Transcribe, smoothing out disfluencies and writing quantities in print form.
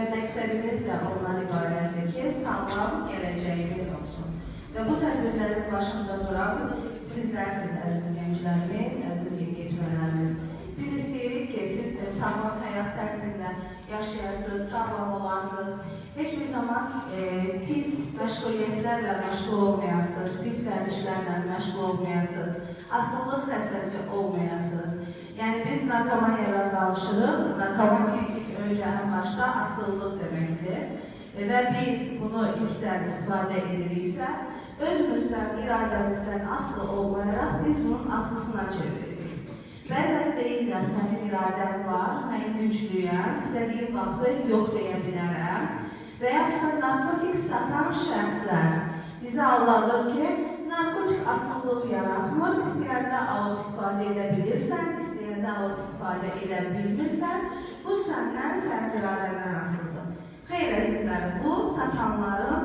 və məqsədimiz də ondan ibarətdir ki, sağlam gələcəyimiz olsun. Və bu tədbirlərin başında duran sizlərsiniz, əziz gənclərimiz, əziz yetişmələrimiz. Biz istəyirik ki, siz də sağlam həyat tərzində yaşayasınız, sağlam olasınız. Heç bir zaman pis məşğuliyyətlərlə məşğul olmayasınız, pis vərdişlərlə məşğul olmayasınız, asıllıq xəstəsi olmayasınız. Yəni biz narkomaniyadan danışırıq. Narkomaniya ilk öncə ən başda asıllıq deməkdir və biz bunu ilkdən istifadə ediriksə, özümüzdən, iradəmizdən asılı olmayaraq biz bunun aslısına çeviririk. Bəzən deyirlər, mənim iradəm var, mən güclüyəm, istədiyim vaxtı yox deyə bilərəm və yaxud da narkotik satan şəxslər bizi aldadır ki, narkotik asıllıq yaratmır, istəyəndə alıb istifadə edə bilirsən, istəyəndə alıb istifadə edə bilmirsən, bu səndən, sənin iradəndən asılıdır. Xeyr, əzizlərim, bu satanların